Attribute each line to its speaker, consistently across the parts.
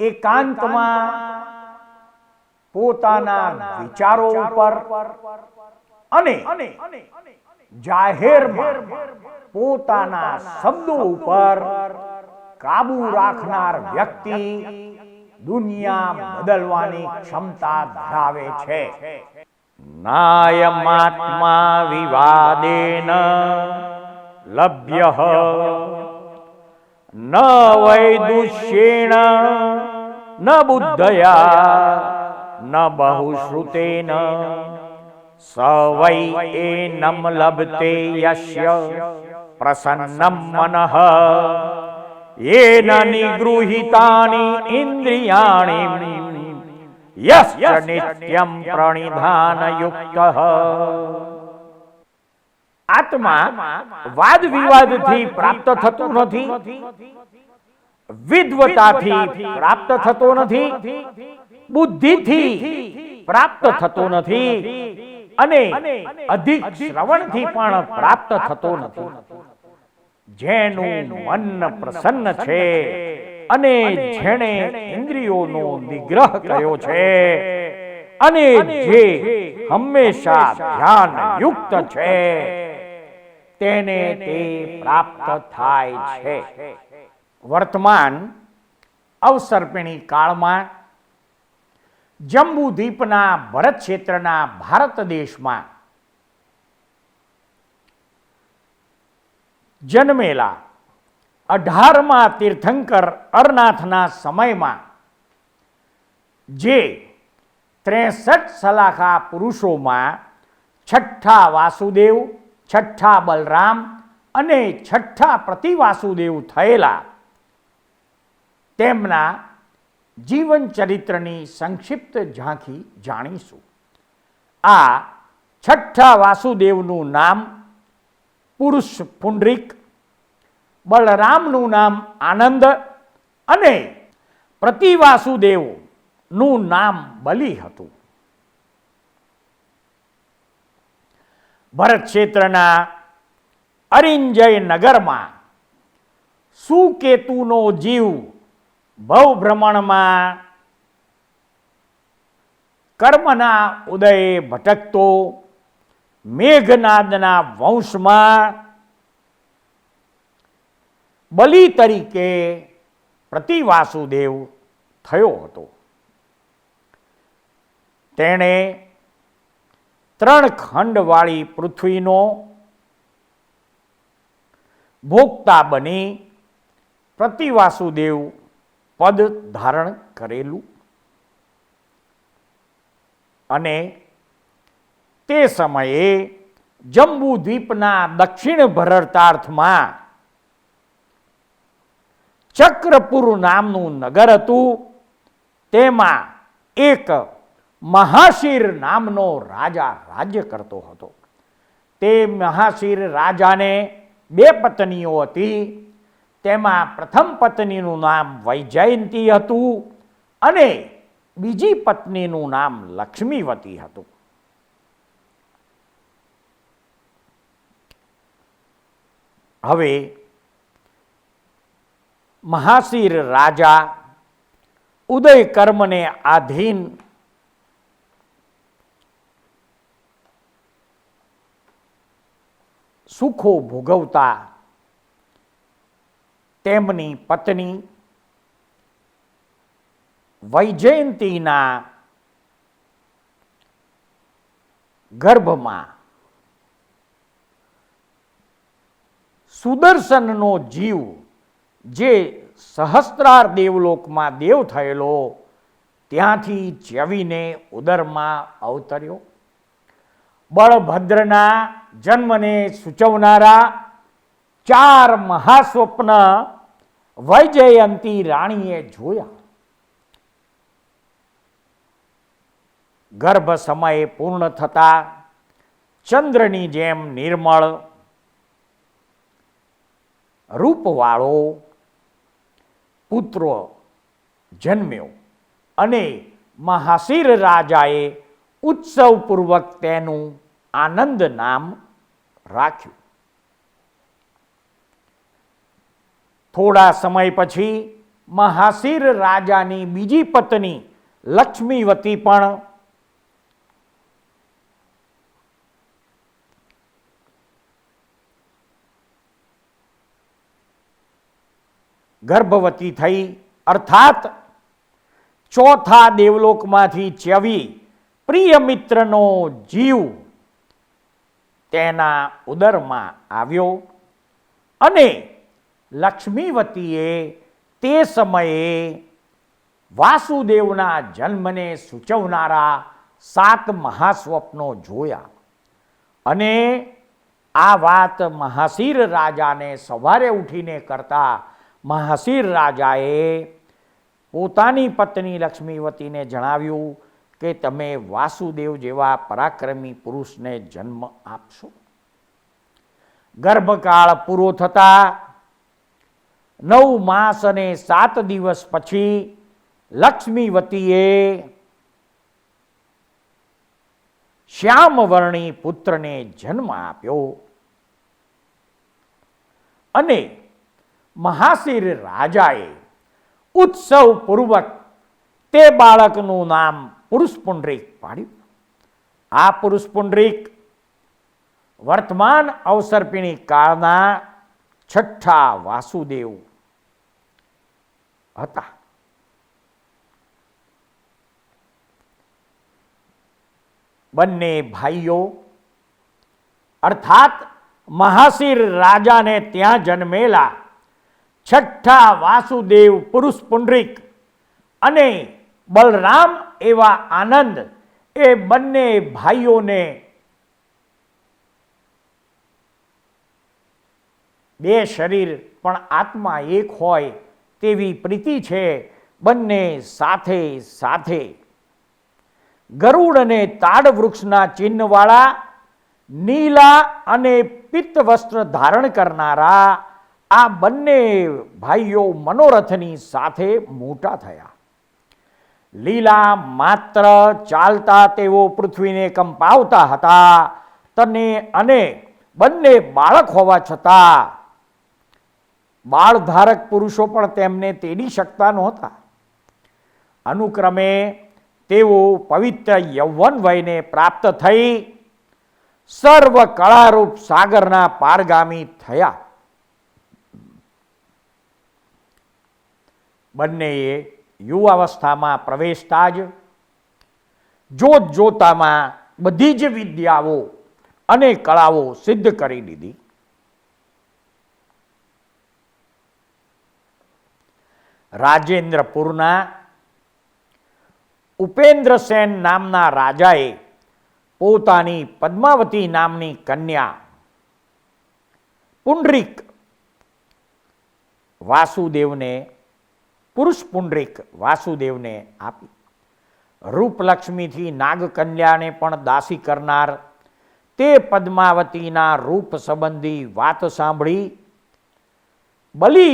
Speaker 1: એકાંતમાં પોતાના વિચારો ઉપર અને જાહેરમાં પોતાના શબ્દો ઉપર કાબુ રાખનાર વ્યક્તિ દુનિયા બદલવાની ક્ષમતા ધરાવે છે. નાયમાત્મા વિવાદેન લભ્યઃ ન વૈદુષ્યેણ ન બુદ્ધયા ન બહુશ્રુતેન સ વૈ એનમ લભતે યસ્ય પ્રસન્નમ મનઃ યેન નિગૃહીતાની ઇન્દ્રિયાણિ યસ્ય નિત્યમ પ્રણિધાન યુક્તઃ. આત્મા વાદ વિવાદથી પ્રાપ્ત થતો નથી, વિદ્વતાથી પ્રાપ્ત થતો નથી, બુદ્ધિથી પ્રાપ્ત થતો નથી અને અધિક શ્રવણથી પણ પ્રાપ્ત થતો નથી. જેનું મન પ્રસન્ન છે અને જેણે ઇન્દ્રિયોનો નિગ્રહ કર્યો છે અને જે હંમેશા ધ્યાન યુક્ત છે તેને તે પ્રાપ્ત થાય છે. વર્તમાન અવસર્પિણી કાળમાં જંબુદ્વીપના ભરત ક્ષેત્રના ભારત દેશમાં જન્મેલા 18મા તીર્થંકર અરનાથના સમયમાં જે 63 સલાખા પુરુષોમાં છઠ્ઠા વાસુદેવ, છઠ્ઠા બલરામ અને છઠ્ઠા પ્રતિવાસુદેવ થયેલા તેમના જીવન ચરિત્રની સંક્ષિપ્ત ઝાંખી જાણીશું. આ છઠ્ઠા વાસુદેવનું નામ પુરુષ પુંડરીક, બલરામનું નામ આનંદ અને પ્રતિવાસુદેવનું નામ બલિ હતું. ભરત ક્ષેત્રના અરિંજય નગરમાં સુકેતુનો જીવ ભવભ્રમણમાં કર્મના ઉદયે ભટકતો મેઘનાદના વંશમાં બલિ તરીકે પ્રતિવાસુદેવ થયો હતો. તેણે 3 ખંડવાળી પૃથ્વીનો ભોગતા બની પ્રતિવાસુદેવ પદ ધારણ કરેલું અને તે સમયે જંબુ દ્વીપના દક્ષિણ ભરતાર્થમાં ચક્રપુર નામનું નગર હતું. તેમાં એક મહાશીર નામનો રાજા રાજ્ય કરતો હતો. તે મહાશીર રાજાને 2 પત્નીઓ હતી. તેમાં પ્રથમ પત્નીનું નામ વૈજયંતી હતું અને બીજી પત્નીનું નામ લક્ષ્મીવતી હતું. હવે મહાશીર રાજા ઉદય કર્મને આધીન સુખો ભોગવતા તેમની પત્ની વૈજયંતીના ગર્ભમાં સુદર્શનનો જીવ જે સહસ્ત્રાર દેવલોકમાં દેવ થયેલો ત્યાંથી ચ્યવીને ઉદરમાં અવતર્યો. બળભદ્રના જન્મને સૂચવનારા 4 મહાસ્વપ્ન વૈજયંતી રાણીએ જોયા. ગર્ભ સમયે પૂર્ણ થતા ચંદ્રની જેમ નિર્મળ રૂપવાળો પુત્ર જન્મ્યો અને મહાશીર રાજાએ ઉત્સવપૂર્વક તેનું આનંદ નામ રાખ્યું. થોડા સમય પછી મહાશીર રાજાની બીજી પત્ની લક્ષ્મીવતી પણ ગર્ભવતી થઈ, અર્થાત ચોથા દેવલોકમાંથી ચ્યવી પ્રિય મિત્રનો જીવ તેના ઉદરમાં આવ્યો અને લક્ષ્મીવતીએ તે સમયે વાસુદેવના જન્મને સૂચવનારા 7 મહાસ્વપ્નો જોયા અને આ વાત મહાશીર રાજાને સવારે ઉઠીને કરતા મહાશીર રાજાએ પોતાની પત્ની લક્ષ્મીવતીને જણાવ્યું કે તમે વાસુદેવ જેવા પરાક્રમી પુરુષને જન્મ આપશો. ગર્ભકાળ પૂરો થતા 9 માસ અને 7 દિવસ પછી લક્ષ્મીવતીએ શ્યામવર્ણી પુત્રને જન્મ આપ્યો અને મહાશીર રાજાએ ઉત્સવપૂર્વક તે બાળકનું નામ પુરુષપુંડરીક પાડ્યું. આ પુરુષપુંડરીક વર્તમાન અવસર્પિણી કાળના 6ઠા વાસુદેવ હતા. બંને ભાઈઓ અર્થાત મહાશીર રાજાને ત્યાં જન્મેલા 6ઠા વાસુદેવ પુરુષપુંડરીક અને બલરામ એવા આનંદ એ બંને ભાઈઓને 2 શરીર પણ આત્મા એક હોય તેવી પ્રીતિ છે. બંને સાથે સાથે ગરુડ અને તાડ વૃક્ષના ચિહ્નવાળા નીલા અને પિત્ત વસ્ત્ર ધારણ કરનારા આ બંને ભાઈઓ મનોરથની સાથે મોટા થયા. લીલા માત્ર ચાલતા તેઓ પૃથ્વીને કંપાવતા હતા અને બંને બાળક હોવા છતાં બાળધારક પુરુષો પણ તેમને તેડી શકતા નહોતા. અનુક્રમે તેઓ પવિત્ર યૌવન વયને પ્રાપ્ત થઈ સર્વ કળારૂપ સાગરના પારગામી થયા. બંનેએ યુવાવસ્થામાં પ્રવેશતા જ જોત જોતામાં બધી જ વિદ્યાઓ અને કળાઓ સિદ્ધ કરી દીધી. રાજેન્દ્રપુરના ઉપેન્દ્રસેન નામના રાજાએ પોતાની પદ્માવતી નામની કન્યા પુંડરીક વાસુદેવને પુરુષ પુંડરીક વાસુદેવને આપી. રૂપલક્ષ્મીથી નાગકન્યાને પણ દાસી કરનાર તે પદ્માવતીના રૂપ સંબંધી વાત સાંભળી બલિ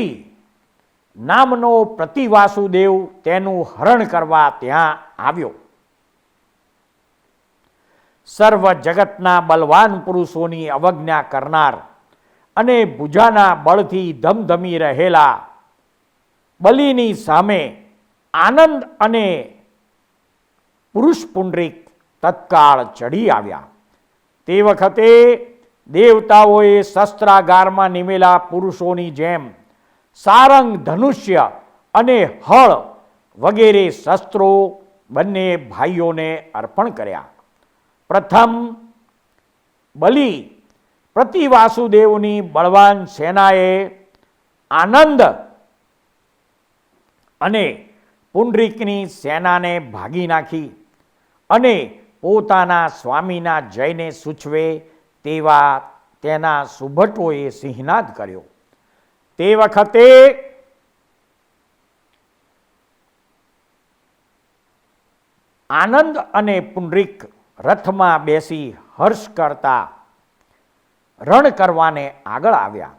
Speaker 1: નામનો પ્રતિવાસુદેવ તેનું હરણ કરવા ત્યાં આવ્યો. સર્વ જગતના બલવાન પુરુષોની અવજ્ઞા કરનાર અને ભુજાના બળથી ધમધમી રહેલા બલિની સામે આનંદ અને પુરુષ પુંડરીક તત્કાળ ચડી આવ્યા. તે વખતે દેવતાઓએ શસ્ત્રાગારમાં નિમેલા પુરુષોની જેમ સારંગ, ધનુષ્ય અને હળ વગેરે શસ્ત્રો બંને ભાઈઓને અર્પણ કર્યા. પ્રથમ બલિ પ્રતિવાસુદેવની બળવાન સેનાએ આનંદ અને પુંડરીકની સેનાને ભાગી નાખી અને પોતાના સ્વામીના જયને સૂચવે તેવા તેના સુભટોએ સિંહનાદ કર્યો. તે વખતે આનંદ અને પુંડરીક રથમાં બેસી હર્ષ કરતા રણ કરવાને આગળ આવ્યા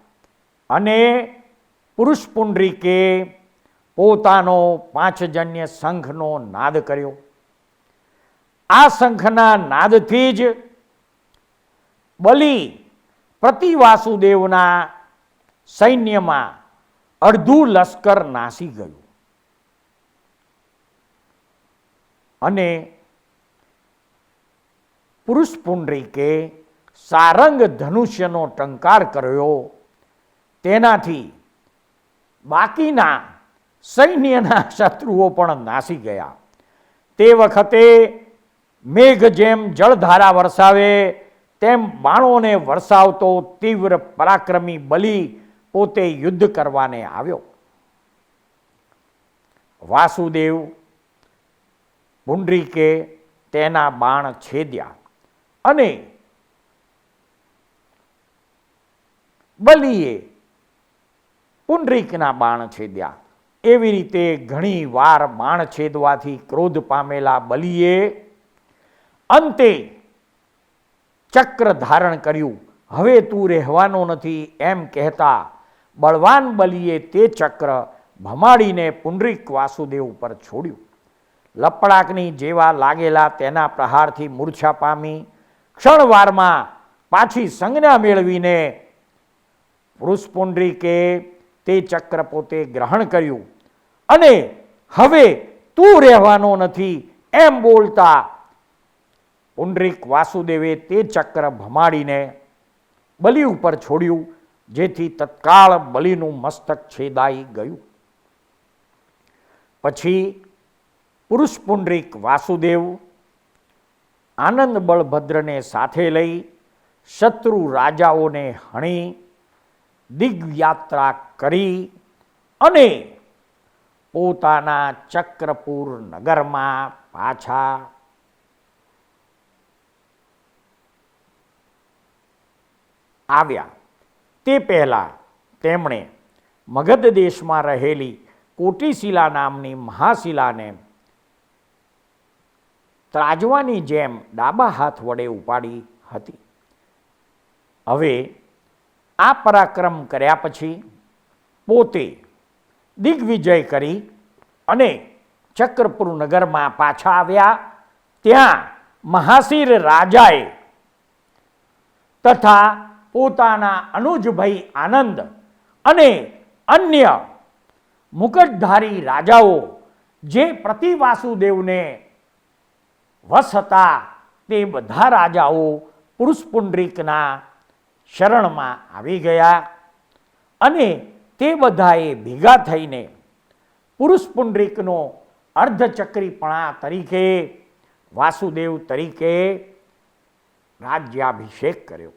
Speaker 1: અને પુરુષ પુંડરીકે પોતાનો પાંચજન્ય શંખનો નાદ કર્યો. આ શંખના નાદથી જ બલિ પ્રતિવાસુદેવના સૈન્યમાં અડધું લશ્કર નાસી ગયું અને પુરુષ પુંડરીકે સારંગ ધનુષ્યનો ટંકાર કર્યો. તેનાથી બાકીના સૈન્યના શત્રુઓ પણ નાસી ગયા. તે વખતે મેઘ જેમ જળધારા વરસાવે તેમ બાણોને વરસાવતો તીવ્ર પરાક્રમી બલિ પોતે યુદ્ધ કરવાને આવ્યો. વાસુદેવ પુંડરીકે તેના બાણ છેદ્યા અને બલિએ પુંડરીકના બાણ છેદ્યા. એવી રીતે ઘણી વાર બાણ છેદવાથી ક્રોધ પામેલા બલિએ અંતે ચક્ર ધારણ કર્યું. હવે તું રહેવાનો નથી એમ કહેતા બળવાન બલિએ તે ચક્ર ભમાડીને પુંડરીક વાસુદેવ ઉપર છોડ્યું. લપડાકની જેવા લાગેલા તેના પ્રહારથી મૂર્છા પામી ક્ષણવારમાં પાછી સંજ્ઞા મેળવીને પુરુષ પુંડરીકે તે ચક્ર પોતે ગ્રહણ કર્યું અને હવે તું રહેવાનો નથી એમ બોલતા પુંડરીક વાસુદેવે તે ચક્ર ભમાડીને બલિ ઉપર છોડ્યું, જેથી તત્કાળ બલિનું મસ્તક છેદાઈ ગયું. પછી પુરુષ પુંડરીક વાસુદેવ આનંદ બળભદ્રને સાથે લઈ શત્રુ રાજાઓને હણી દિગ્યાત્રા કરી અને પોતાના ચક્રપુર નગરમાં પાછા આવ્યા. તે પહેલાં તેમણે મગધ દેશમાં રહેલી કોટિશિલા નામની મહાશિલાને ત્રાજવાની જેમ ડાબા હાથ વડે ઉપાડી હતી. હવે આ પરાક્રમ કર્યા પછી પોતે દિગ્વિજય કરી અને ચક્રપુર નગરમાં પાછા આવ્યા. ત્યાં મહાશિર રાજાએ તથા પોતાના અનુજભાઈ આનંદ અને અન્ય મુકટધારી રાજાઓ જે પ્રતિવાસુદેવને વશ હતા તે બધા રાજાઓ પુરુષ પુંડરીકના શરણમાં આવી ગયા અને તે બધાએ ભેગા થઈને પુરુષ પુંડરીકનો અર્ધચક્રીપણા તરીકે વાસુદેવ તરીકે રાજ્યાભિષેક કર્યો.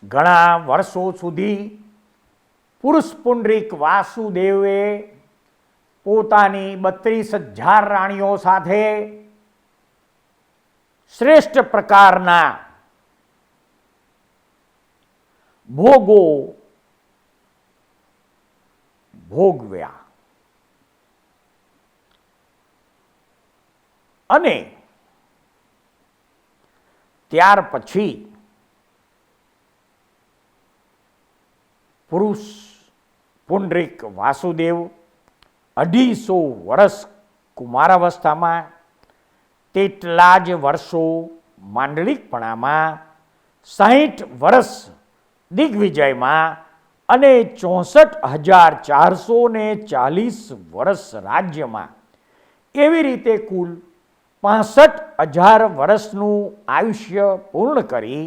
Speaker 1: ઘણા વર્ષો સુધી પુરુષ પુંડરીક વાસુદેવે પોતાની 32,000 રાણીઓ સાથે શ્રેષ્ઠ પ્રકારના ભોગો ભોગવ્યા અને ત્યાર પછી પુરુષ પુંડરીક વાસુદેવ 250 વર્ષ કુમારાવસ્થામાં, તેટલા જ વર્ષો માંડલિકપણામાં, 60 વર્ષ દિગ્વિજયમાં અને 64,440 વર્ષ રાજ્યમાં, એવી રીતે કુલ 65,000 વર્ષનું આયુષ્ય પૂર્ણ કરી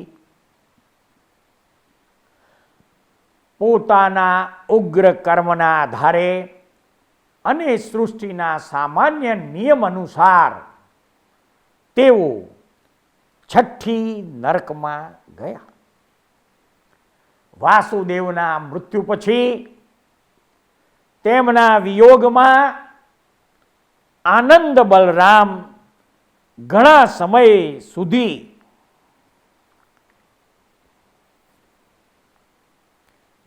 Speaker 1: પોતાના ઉગ્ર કર્મના આધારે અને સૃષ્ટિના સામાન્ય નિયમ અનુસાર તેઓ છઠ્ઠી નરકમાં ગયા. વાસુદેવના મૃત્યુ પછી તેમના વિયોગમાં આનંદ બલરામ ઘણા સમય સુધી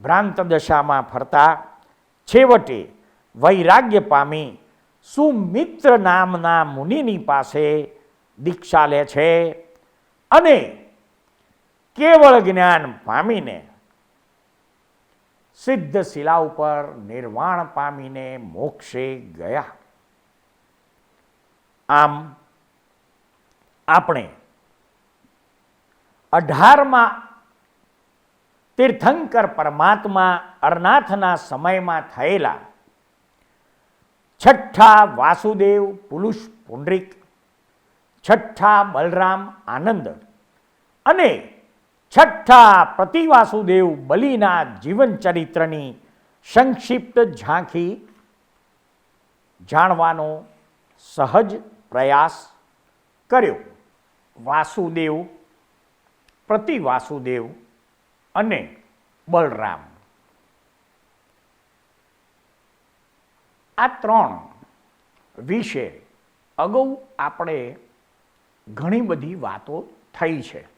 Speaker 1: ભ્રાંત દશામાં ફરતા છેવટે વૈરાગ્ય પામી સુમિત્ર નામના મુનિની પાસે દીક્ષા લે છે અને કેવળ જ્ઞાન પામીને સિદ્ધ શિલા ઉપર નિર્વાણ પામીને મોક્ષે ગયા. આમ આપણે 18મા તીર્થંકર પરમાત્મા અરનાથના સમયમાં થયેલા છઠ્ઠા વાસુદેવ પુરુષ પુંડરીક, છઠ્ઠા બલરામ આનંદ અને છઠ્ઠા પ્રતિવાસુદેવ બલિના જીવન ચરિત્રની સંક્ષિપ્ત ઝાંખી જાણવાનો સહજ પ્રયાસ કર્યો. વાસુદેવ, પ્રતિવાસુદેવ અને બલરામ, આ 3 વિશે અગાઉ આપણે ઘણી બધી વાતો થઈ છે.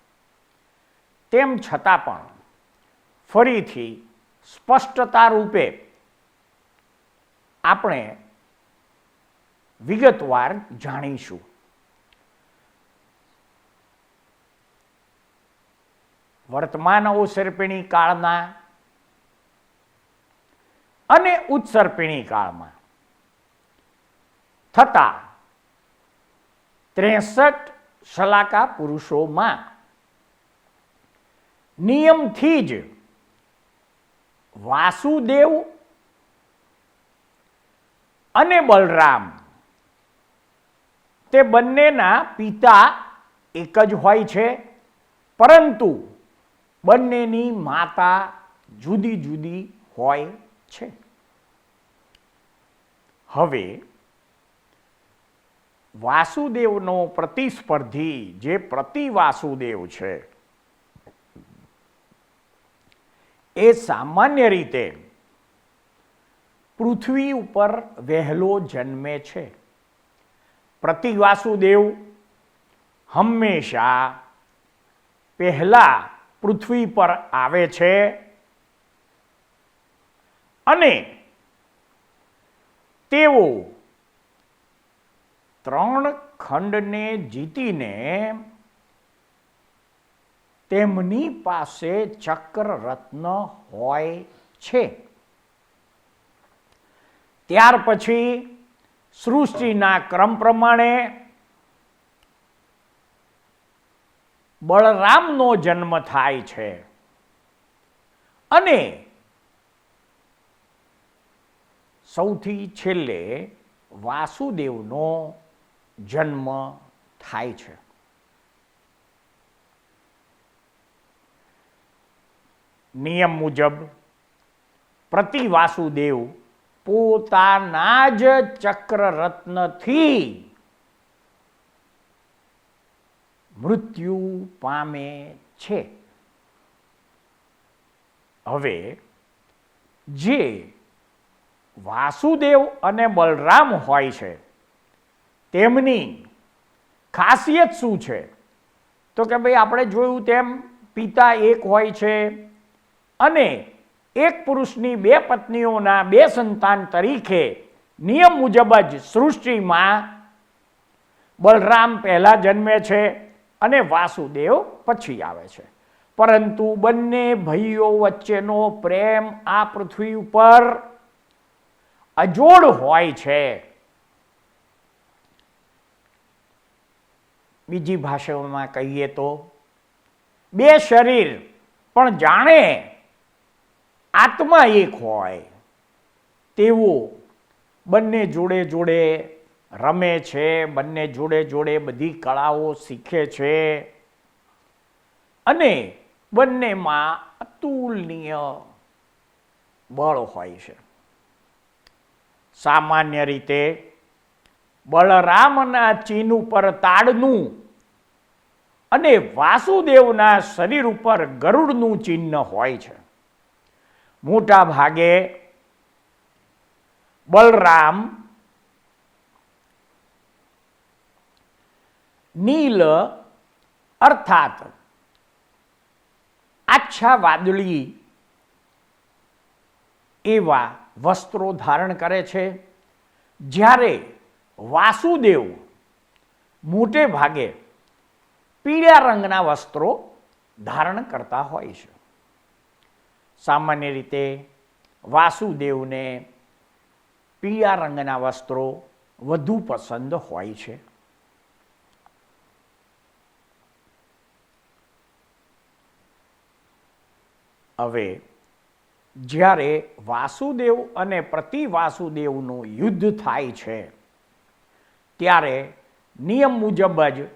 Speaker 1: તેમ છતાં પણ ફરીથી સ્પષ્ટતા રૂપે આપણે વિગતવાર જાણીશું. વર્તમાન અવસર્પિણી કાળના અને ઉત્સર્પિણી કાળમાં થતા 63 શલાકા પુરુષોમાં નિયમથી જ વાસુદેવ અને બલરામ તે બંનેના પિતા એક જ હોય છે, પરંતુ બંનેની માતા જુદી જુદી હોય છે. હવે વાસુદેવનો પ્રતિસ્પર્ધી જે પ્રતિવાસુદેવ છે એ સામાન્ય રીતે પૃથ્વી ઉપર વહેલો જન્મે છે. પ્રતિવાસુદેવ હંમેશા પહેલા પૃથ્વી પર આવે છે અને તેઓ 3 ખંડને જીતીને તેમની પાસે ચક્ર રત્ન હોય છે. ત્યાર પછી સૃષ્ટિના ક્રમ પ્રમાણે બળરામનો જન્મ થાય છે અને સૌથી છેલ્લે વાસુદેવનો જન્મ થાય છે. નિયમ મુજબ પ્રતિવાસુદેવ પોતાના જ ચક્ર રત્નથી મૃત્યુ પામે છે. હવે જે વાસુદેવ અને બલરામ હોય છે તેમની ખાસિયત શું છે? તો કે ભાઈ આપણે જોયું તેમ પિતા એક હોય છે અને એક પુરુષની બે પત્નીઓના બે સંતાન તરીકે નિયમ મુજબ જ સૃષ્ટિમાં બલરામ પહેલા જન્મે છે અને વાસુદેવ પછી આવે છે. પરંતુ બંને ભાઈઓ વચ્ચેનો પ્રેમ આ પૃથ્વી ઉપર અજોડ હોય છે. બીજી ભાષાઓમાં કહીએ તો બે શરીર પણ જાણે આત્મા એક હોય તેવું બંને જોડે જોડે રમે છે, બંને જોડે જોડે બધી કળાઓ શીખે છે અને બંનેમાં અતુલનીય બળ હોય છે. સામાન્ય રીતે બલરામના ચિહ્ન ઉપર તાડનું અને વાસુદેવના શરીર ઉપર ગરુડનું ચિહ્ન હોય છે. મોટા ભાગે બલરામ નીલ અર્થાત આછા વાદળી એવા વસ્ત્રો ધારણ કરે છે, જ્યારે વાસુદેવ મોટે ભાગે પીળા રંગના વસ્ત્રો ધારણ કરતા હોય છે. સામાન્ય રીતે વાસુદેવને પીળા રંગના વસ્ત્રો વધુ પસંદ હોય છે. હવે જ્યારે વાસુદેવ અને પ્રતિવાસુદેવનું યુદ્ધ થાય છે ત્યારે નિયમ મુજબ જ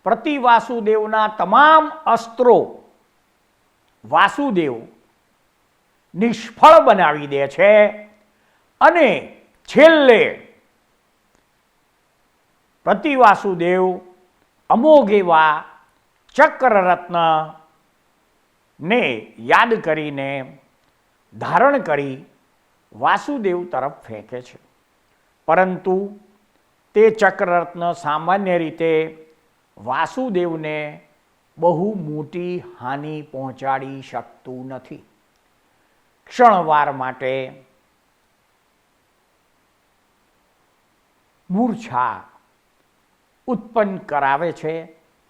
Speaker 1: પ્રતિવાસુદેવના તમામ અસ્ત્રો વાસુદેવ નિષ્ફળ બનાવી દે છે અને છેલ્લે પ્રતિવાસુદેવ અમોઘ એવા ચક્રરત્ન ને યાદ કરીને ધારણ કરી વાસુદેવ તરફ ફેંકે છે. પરંતુ તે ચક્રરત્ન સામાન્ય રીતે વાસુદેવને બહુ મોટી હાનિ પહોંચાડી શકતું નથી. ક્ષણવાર માટે મૂર્છા ઉત્પન્ન કરાવે છે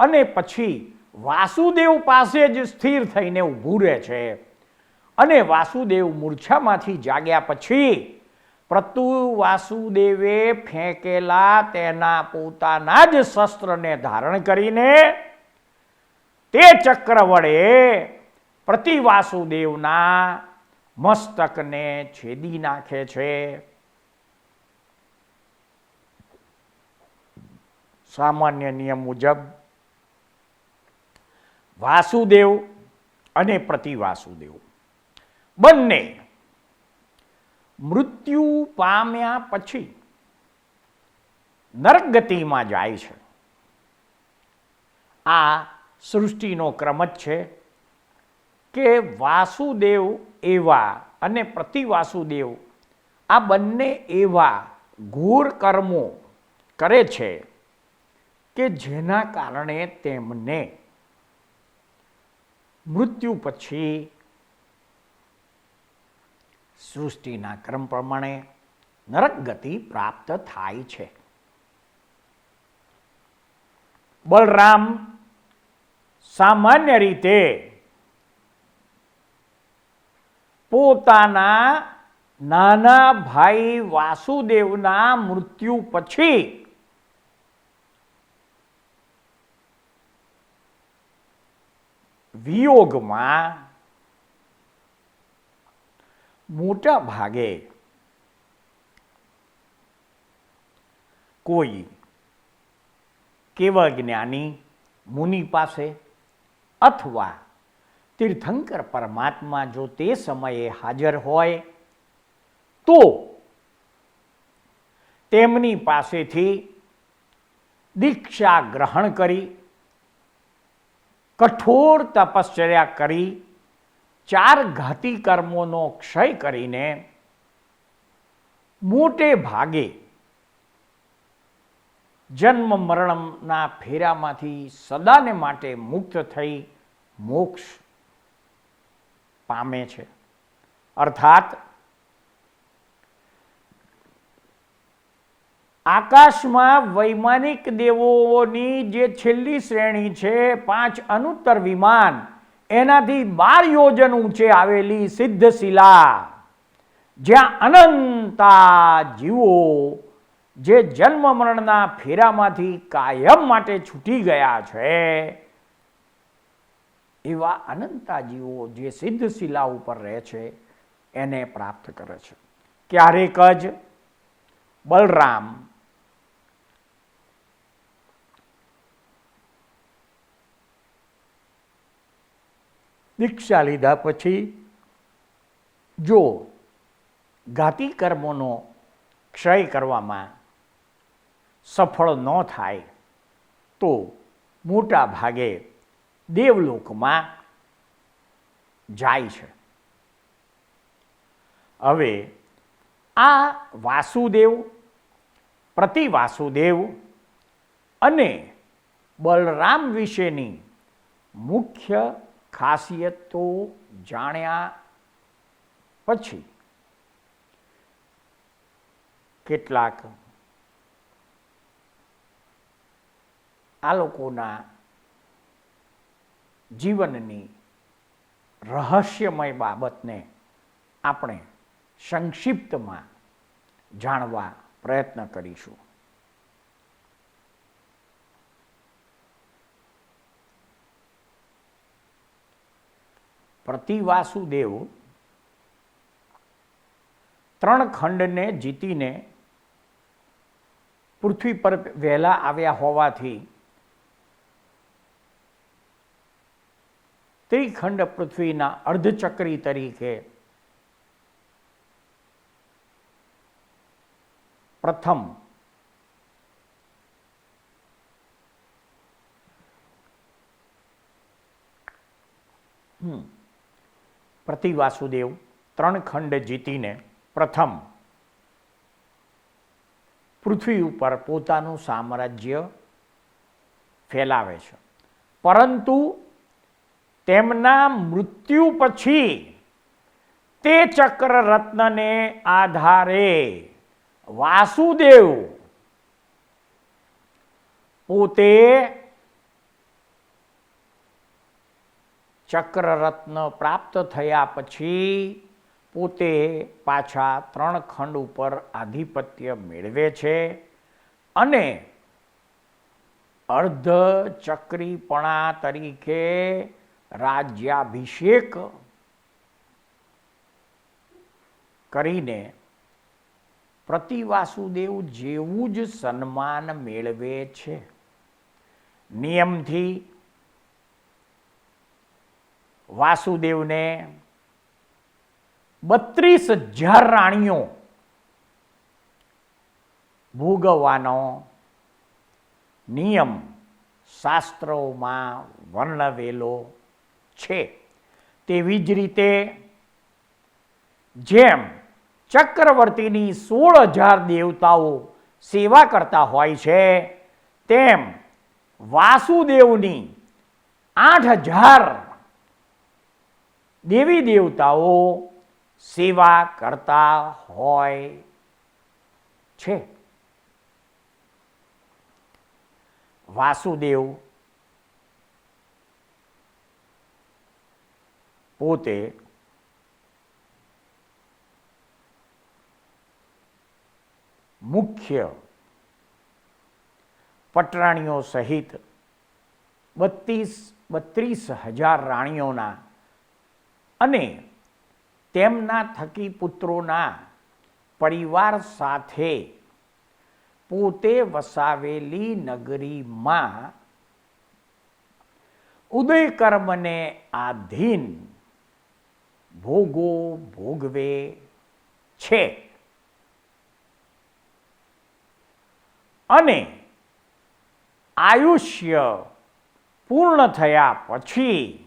Speaker 1: અને પછી વાસુદેવ પાસે જ સ્થિર થઈને ઊભું રહે છે અને વાસુદેવ મૂર્છામાંથી જાગ્યા પછી વાસુદેવે ફેંકેલા તેના પોતાના જ શસ્ત્રને ધારણ કરીને તે ચક્ર વડે પ્રતિવાસુદેવના મસ્તકને છેદી નાખે છે. સામાન્ય નિયમ મુજબ વાસુદેવ અને પ્રતિવાસુદેવ બંને મૃત્યુ પામ્યા પછી નરકગતિમાં જાય છે. આ સૃષ્ટિનો ક્રમ જ છે કે વાસુદેવ એવા અને પ્રતિવાસુદેવ આ બંને એવા ઘોર કર્મો કરે છે કે જેના કારણે તેમને મૃત્યુ પછી સૃષ્ટિના ક્રમ પ્રમાણે નરક ગતિ પ્રાપ્ત થાય છે. બલરામ સામાન્ય રીતે પોતાના નાના ભાઈ વાસુદેવના મૃત્યુ પછી વિયોગમાં મોટા ભાગે કોઈ કેવળ જ્ઞાની મુનિ પાસે અથવા તીર્થંકર પરમાત્મા જો તે સમયે હાજર હોય તો તેમની પાસેથી દીક્ષા ગ્રહણ કરી કઠોર તપશ્ચર્યા કરી 4 ઘાતી કર્મોનો ક્ષય કરીને મોટે ભાગે જન્મ મરણના ફેરામાંથી સદાને માટે મુક્ત થઈ મોક્ષ પામે છે. અર્થાત આકાશમાં વૈમાનિક દેવોની જે છેલ્લી શ્રેણી છે 5 અનુત્તર વિમાન, એનાથી 12 યોજન ઊંચે આવેલી સિદ્ધશિલા, જ્યાં અનંતા જીવો જે જન્મ મરણના ફેરામાંથી કાયમ માટે છૂટી ગયા છે, એવા અનંતા જીવો જે સિદ્ધશિલા ઉપર રહે છે એને પ્રાપ્ત કરે છે. ક્યારેક જ બલરામ દીક્ષા લીધા પછી જો ઘાતી કર્મોનો ક્ષય કરવામાં સફળ ન થાય તો મોટા ભાગે દેવલોકમાં જાય છે. હવે આ વાસુદેવ, પ્રતિવાસુદેવ અને બલરામ વિશેની મુખ્ય ખાસિયતો જાણ્યા પછી કેટલાક આ લોકોના જીવનની રહસ્યમય બાબતને આપણે સંક્ષિપ્તમાં જાણવા પ્રયત્ન કરીશું. પ્રતિવાસુદેવ 3 ખંડને જીતીને પૃથ્વી પર વહેલા આવ્યા હોવાથી ત્રિખંડ પૃથ્વીના અર્ધચક્રી તરીકે પ્રથમ પ્રતિવાસુદેવ 3 ખંડ જીતીને પ્રથમ પૃથ્વી ઉપર પોતાનું સામ્રાજ્ય ફેલાવે છે. પરંતુ તેમના મૃત્યુ પછી તે ચક્ર રત્નને આધારે વાસુદેવ પોતે ચક્રરત્ન પ્રાપ્ત થયા પછી પોતે પાછા 3 ખંડ ઉપર આધિપત્ય મેળવે છે અને અર્ધચક્રીપણા તરીકે રાજ્યાભિષેક કરીને પ્રતિવાસુદેવ જેવું જ સન્માન મેળવે છે. નિયમથી વાસુદેવને 32,000 રાણીઓ ભોગવવાનો નિયમ શાસ્ત્રોમાં વર્ણવેલો છે. તેવી જ રીતે જેમ ચક્રવર્તીની 16,000 દેવતાઓ સેવા કરતા હોય છે, તેમ વાસુદેવની 8,000 દેવી દેવતાઓ સેવા કરતા હોય છે. વાસુદેવ પોતે મુખ્ય પટરાણીઓ સહિત 32,000 રાણીઓના અને તેમના થકી પુત્રોના પરિવાર સાથે પોતે વસાવેલી નગરીમાં ઉદયકર્મને આધીન ભોગો ભોગવે છે અને આયુષ્ય પૂર્ણ થયા પછી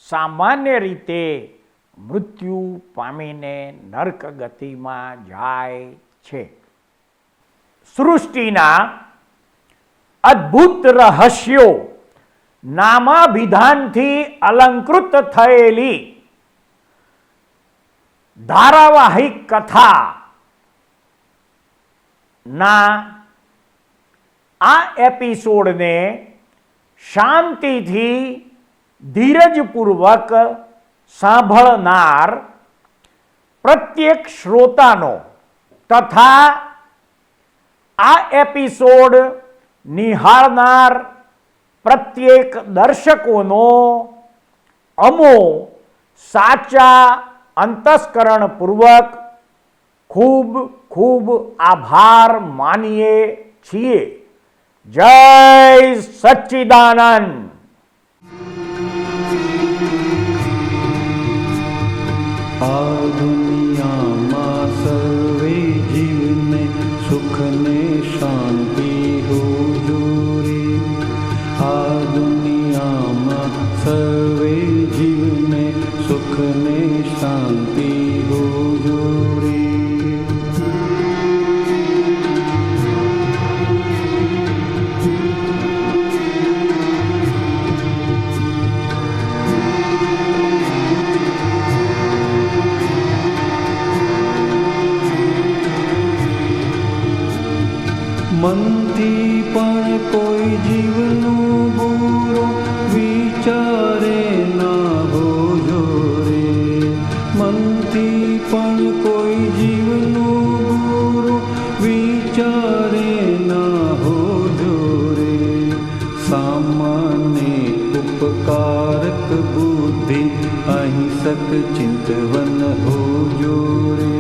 Speaker 1: સામાન્ય રીતે મૃત્યુ પામીને નર્ક ગતિમાં જાય છે. સૃષ્ટિના અદ્ભુત રહસ્યો નામાભિધાનથી અલંકૃત થયેલી ધારાવાહિક કથા ના આ એપિસોડને શાંતિથી ધીરજપૂર્વક સાંભળનાર પ્રત્યેક શ્રોતાનો તથા આ એપિસોડ નિહાળનાર પ્રત્યેક દર્શકોનો અમો સાચા અંતસ્કરણપૂર્વક ખૂબ ખૂબ આભાર માનીએ છીએ. જય સચ્ચિદાનંદ.
Speaker 2: આ દુનિયામાં સર્વે જીવને સુખ ને શાંતિ હુજૂરી. આ દુનિયામાં સર્વે જીવને સુખ ને શાંતિ હુજૂરી. મનથી પણ કોઈ જીવનું બુરો વિચારે ના હોજો રે. મનથી પણ કોઈ જીવનું બુરો વિચારે ના હોજો રે. સામાન્ય ઉપકારક બુદ્ધિ અહિંસક ચિંતવન હોજો રે.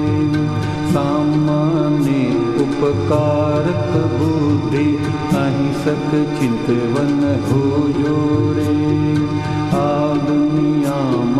Speaker 2: સામાન્ય ઉપકારક બુદ્ધિ અહિંસક ચિંતવન હોજો રે. આ દુનિયા